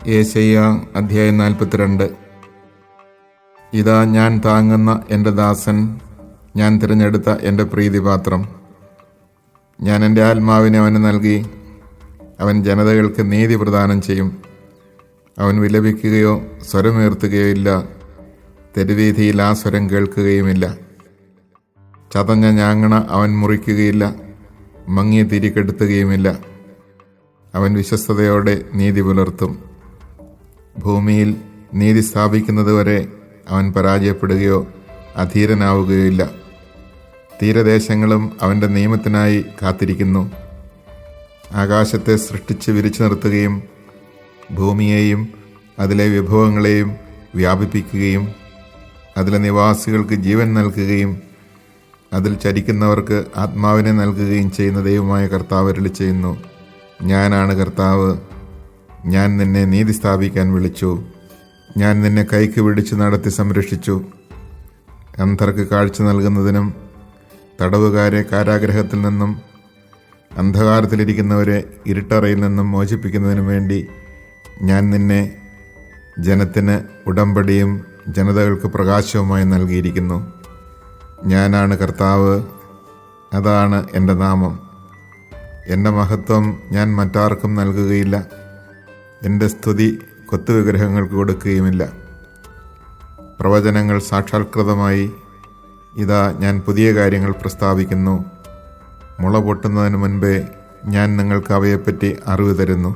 യെശയ്യാ അധ്യായം 42. ഇതാ ഞാൻ താങ്ങുന്ന എൻ്റെ ദാസൻ, ഞാൻ തിരഞ്ഞെടുത്ത എൻ്റെ പ്രീതിപാത്രം. ഞാൻ എൻ്റെ ആത്മാവിനെ അവന് നൽകി. അവൻ ജനതകൾക്ക് നീതി പ്രദാനം ചെയ്യും. അവൻ വിലപിക്കുകയോ സ്വരമുയർത്തുകയോ ഇല്ല. തെരുവീഥിയിൽ ആ സ്വരം കേൾക്കുകയുമില്ല. ചതഞ്ഞ ഞാങ്ങണ അവൻ മുറിക്കുകയില്ല, മങ്ങിയ തിരി കെടുത്തുകയുമില്ല. അവൻ വിശ്വസ്തയോടെ നീതി പുലർത്തും. ഭൂമിയിൽ നീതി സ്ഥാപിക്കുന്നതുവരെ അവൻ പരാജയപ്പെടുകയോ അധീരനാവുകയോ ഇല്ല. തീരദേശങ്ങളും അവൻ്റെ നിയമത്തിനായി കാത്തിരിക്കുന്നു. ആകാശത്തെ സൃഷ്ടിച്ച് വിരിച്ചു നിർത്തുകയും ഭൂമിയെയും അതിലെ വിഭവങ്ങളെയും വ്യാപിപ്പിക്കുകയും അതിലെ നിവാസികൾക്ക് ജീവൻ നൽകുകയും അതിൽ ചരിക്കുന്നവർക്ക് ആത്മാവിനെ നൽകുകയും ചെയ്യുന്ന ദൈവമായ കർത്താവ് അരുളി ചെയ്യുന്നു: ഞാനാണ് കർത്താവ്. ഞാൻ നിന്നെ നീതി സ്ഥാപിക്കാൻ വിളിച്ചു. ഞാൻ നിന്നെ കൈക്ക് പിടിച്ച് നടത്തി സംരക്ഷിച്ചു. അന്ധർക്ക് കാഴ്ച നൽകുന്നതിനും തടവുകാരെ കാരാഗ്രഹത്തിൽ നിന്നും അന്ധകാരത്തിലിരിക്കുന്നവരെ ഇരുട്ടറയിൽ നിന്നും മോചിപ്പിക്കുന്നതിനും വേണ്ടി ഞാൻ നിന്നെ ജനത്തിന് ഉടമ്പടിയും ജനതകൾക്ക് പ്രകാശവുമായി നൽകിയിരിക്കുന്നു. ഞാനാണ് കർത്താവ്, അതാണ് എൻ്റെ നാമം. എൻ്റെ മഹത്വം ഞാൻ മറ്റാർക്കും നൽകുകയില്ല. എൻ്റെ സ്തുതി കൊത്തുവിഗ്രഹങ്ങൾക്ക് കൊടുക്കുകയുമില്ല. പ്രവചനങ്ങൾ സാക്ഷാത്കൃതമായി. ഇതാ ഞാൻ പുതിയ കാര്യങ്ങൾ പ്രസ്താവിക്കുന്നു. മുള പൊട്ടുന്നതിന് മുൻപേ ഞാൻ നിങ്ങൾക്ക് അവയെപ്പറ്റി അറിവ് തരുന്നു.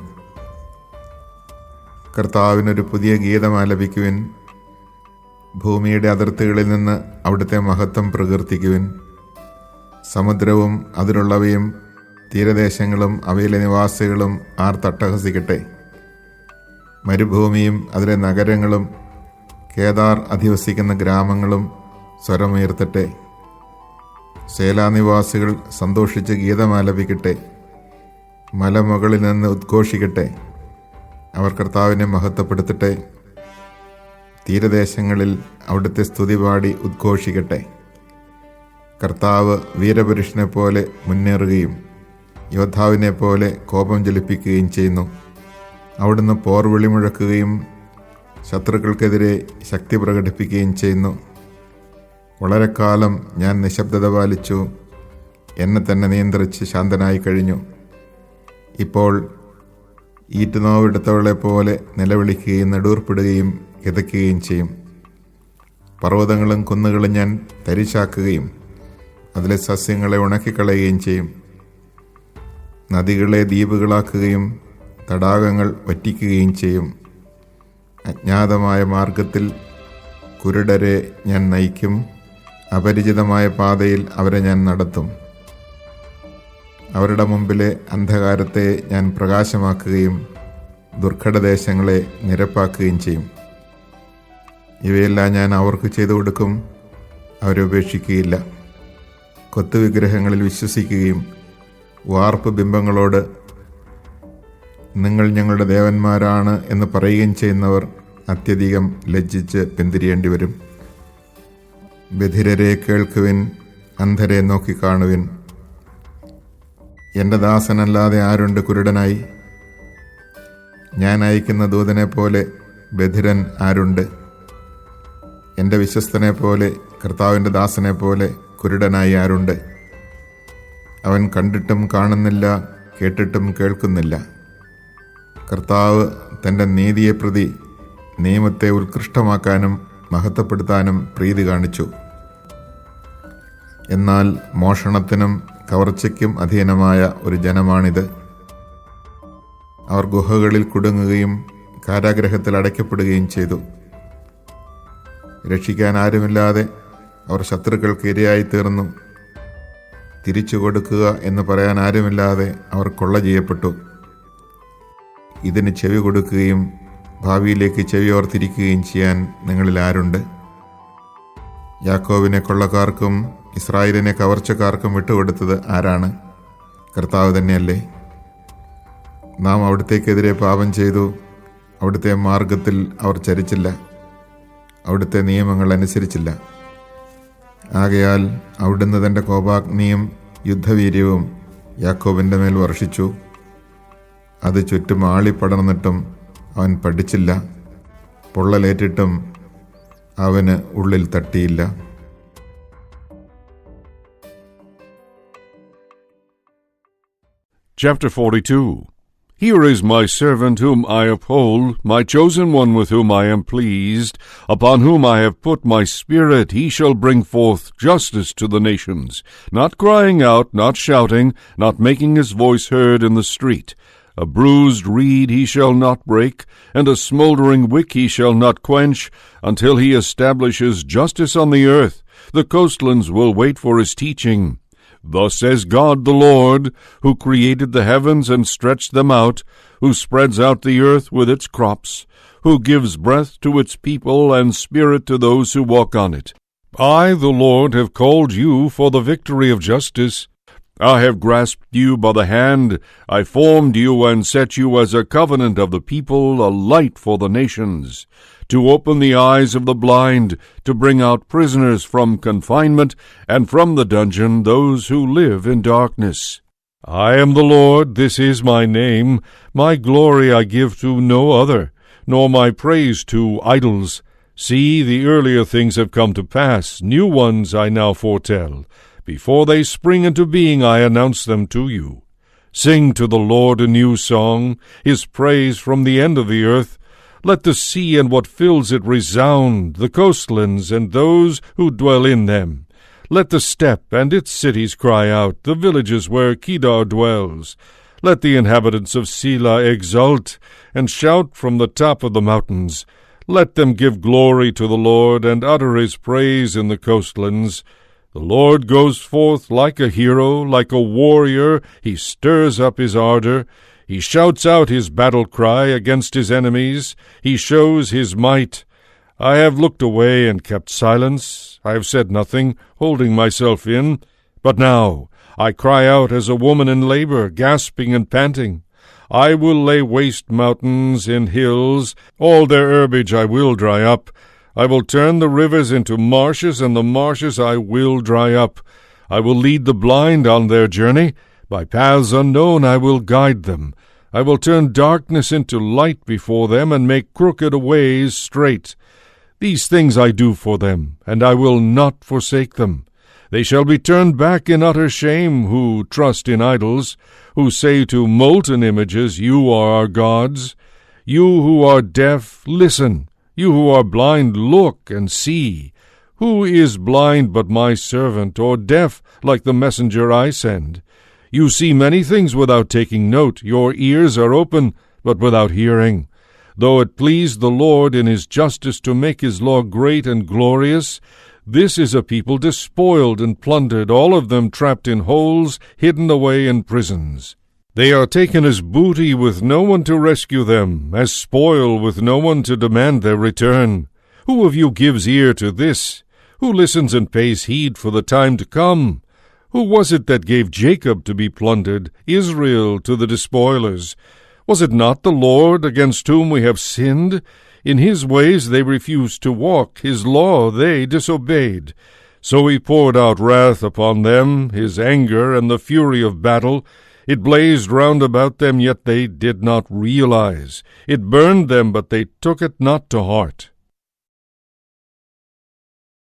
കർത്താവിനൊരു പുതിയ ഗീതം ആലപിക്കുവിൻ. ഭൂമിയുടെ അതിർത്തികളിൽ നിന്ന് അവിടുത്തെ മഹത്വം പ്രകീർത്തിക്കുവിൻ. സമുദ്രവും അതിലുള്ളവയും തീരദേശങ്ങളും അവയിലെ നിവാസികളും ആർത്തട്ടഹസിക്കട്ടെ. മരുഭൂമിയും അതിലെ നഗരങ്ങളും കേദാർ അധിവസിക്കുന്ന ഗ്രാമങ്ങളും സ്വരമുയർത്തട്ടെ. സേലാനിവാസികൾ സന്തോഷിച്ച് ഗീതമാലപിക്കട്ടെ. മലമുകളിൽ നിന്ന് ഉദ്ഘോഷിക്കട്ടെ. അവർ കർത്താവിനെ മഹത്വപ്പെടുത്തട്ടെ. തീരദേശങ്ങളിൽ അവിടുത്തെ സ്തുതി പാടി ഉദ്ഘോഷിക്കട്ടെ. കർത്താവ് വീരപുരുഷനെ പോലെ മുന്നേറുകയും യോദ്ധാവിനെ പോലെ കോപം ജ്വലിപ്പിക്കുകയും ചെയ്യുന്നു. അവിടുന്ന് പോർവിളി മുഴക്കുകയും ശത്രുക്കൾക്കെതിരെ ശക്തി പ്രകടിപ്പിക്കുകയും ചെയ്യുന്നു. വളരെ കാലം ഞാൻ നിശബ്ദത പാലിച്ചു, എന്നെ തന്നെ നിയന്ത്രിച്ച് ശാന്തനായി കഴിഞ്ഞു. ഇപ്പോൾ ഈറ്റുനോവെടുത്തവളെ പോലെ നിലവിളിക്കുകയും നെടൂർപ്പിടുകയും കിതയ്ക്കുകയും ചെയ്യും. പർവ്വതങ്ങളും കുന്നുകളും ഞാൻ തരിശാക്കുകയും അതിലെ സസ്യങ്ങളെ ഉണക്കിക്കളയുകയും ചെയ്യും. നദികളെ ദ്വീപുകളാക്കുകയും തടാകങ്ങൾ വറ്റിക്കുകയും ചെയ്യും. അജ്ഞാതമായ മാർഗത്തിൽ കുരുടരെ ഞാൻ നയിക്കും. അപരിചിതമായ പാതയിൽ അവരെ ഞാൻ നടത്തും. അവരുടെ മുമ്പിലെ അന്ധകാരത്തെ ഞാൻ പ്രകാശമാക്കുകയും ദുർഘടദേശങ്ങളെ നിരപ്പാക്കുകയും ചെയ്യും. ഇവയെല്ലാം ഞാൻ അവർക്ക് ചെയ്തു കൊടുക്കും. അവരെ ഉപേക്ഷിക്കുകയില്ല. കൊത്തുവിഗ്രഹങ്ങളിൽ വിശ്വസിക്കുകയും വാർപ്പ് ബിംബങ്ങളോട് നിങ്ങൾ ഞങ്ങളുടെ ദേവന്മാരാണ് എന്ന് പറയുകയും ചെയ്യുന്നവർ അത്യധികം ലജ്ജിച്ച് പിന്തിരിയേണ്ടി വരും. ബധിരരെ കേൾക്കുവിൻ, അന്ധരെ നോക്കിക്കാണുവിൻ. എൻ്റെ ദാസനല്ലാതെ ആരുണ്ട് കുരുടനായി? ഞാൻ അയക്കുന്ന ദൂതനെ പോലെ ബധിരൻ ആരുണ്ട്? എൻ്റെ വിശ്വസ്തനെ പോലെ, കർത്താവിൻ്റെ ദാസനെ പോലെ കുരുടനായി ആരുണ്ട്? അവൻ കണ്ടിട്ടും കാണുന്നില്ല, കേട്ടിട്ടും കേൾക്കുന്നില്ല. കർത്താവ് തൻ്റെ നീതിയെ പ്രതി നിയമത്തെ ഉത്കൃഷ്ടമാക്കാനും മഹത്വപ്പെടുത്താനും പ്രീതി കാണിച്ചു. എന്നാൽ മോഷണത്തിനും കവർച്ചയ്ക്കും അധീനമായ ഒരു ജനമാണിത്. അവർ ഗുഹകളിൽ കുടുങ്ങുകയും കാരാഗ്രഹത്തിൽ അടയ്ക്കപ്പെടുകയും ചെയ്തു. രക്ഷിക്കാൻ ആരുമില്ലാതെ അവർ ശത്രുക്കൾക്ക് ഇരയായി തീർന്നു. തിരിച്ചു കൊടുക്കുക എന്ന് പറയാൻ ആരുമില്ലാതെ അവർ കൊള്ള ചെയ്യപ്പെട്ടു. ഇതിന് ചെവി കൊടുക്കുകയും ഭാവിയിലേക്ക് ചെവിയോർത്തിരിക്കുകയും ചെയ്യാൻ നിങ്ങളിൽ ആരുണ്ട്? യാക്കോബിനെ കൊള്ളക്കാർക്കും ഇസ്രായേലിനെ കവർച്ചക്കാർക്കും വിട്ടുകൊടുത്തത് ആരാണ്? കർത്താവ് തന്നെയല്ലേ? നാം അവിടുത്തേക്കെതിരെ പാപം ചെയ്തു. അവിടുത്തെ മാർഗത്തിൽ അവർ ചരിച്ചില്ല. അവിടുത്തെ നിയമങ്ങൾ അനുസരിച്ചില്ല. ആകയാൽ അവിടുന്ന് തൻ്റെ കോപാഗ്നിയും യുദ്ധവീര്യവും യാക്കോബിൻ്റെ മേൽ വർഷിച്ചു. അത് ചുറ്റും ആളിപ്പടർന്നിട്ടും അവൻ പഠിച്ചില്ല. പൊള്ളലേറ്റിട്ടും അവന് ഉള്ളിൽ തട്ടിയില്ല. Chapter 42. Here is my servant whom I uphold, my chosen one with whom I am pleased, upon whom I have put my spirit. He shall bring forth justice to the nations, not crying out, not shouting, not making his voice heard in the street. A bruised reed he shall not break, and a smoldering wick he shall not quench, until he establishes justice on the earth. The coastlands will wait for his teaching. Thus says God the Lord, who created the heavens and stretched them out, who spreads out the earth with its crops, who gives breath to its people and spirit to those who walk on it. I, the Lord, have called you for the victory of justice. I have grasped you by the hand. I formed you and set you as a covenant of the people, a light for the nations, to open the eyes of the blind, to bring out prisoners from confinement, and from the dungeon those who live in darkness. I am the Lord, this is my name. My glory I give to no other, nor my praise to idols. See, the earlier things have come to pass, new ones I now foretell. Before they spring into being, I announce them to you. Sing to the Lord a new song, his praise from the end of the earth. Let the sea and what fills it resound, the coastlands and those who dwell in them. Let the steppe and its cities cry out, the villages where Kedar dwells. Let the inhabitants of Selah exult, and shout from the top of the mountains. Let them give glory to the Lord, and utter his praise in the coastlands. The Lord goes forth like a hero, like a warrior. He stirs up his ardor. He shouts out his battle cry against his enemies. He shows his might. I have looked away and kept silence. I have said nothing, holding myself in. But now I cry out as a woman in labor, gasping and panting. I will lay waste mountains and hills. All their herbage I will dry up. I will turn the rivers into marshes, and the marshes I will dry up. I will lead the blind on their journey. By paths unknown I will guide them. I will turn darkness into light before them, and make crooked ways straight. These things I do for them, and I will not forsake them. They shall be turned back in utter shame who trust in idols, who say to molten images, you are our gods. You who are deaf, listen. You who are blind, look and see. Who is blind but my servant, or deaf like the messenger I send? You see many things without taking note. Your ears are open, but without hearing. Though it pleased the Lord in his justice to make his law great and glorious, this is a people despoiled and plundered, all of them trapped in holes, hidden away in prisons. They are taken as booty with no one to rescue them, as spoil with no one to demand their return. Who of you gives ear to this? Who listens and pays heed for the time to come? Who was it that gave Jacob to be plundered, Israel to the despoilers? Was it not the Lord against whom we have sinned? In his ways they refused to walk, his law they disobeyed. So he poured out wrath upon them, his anger and the fury of battle. It blazed round about them, yet they did not realize. It burned them, but they took it not to heart.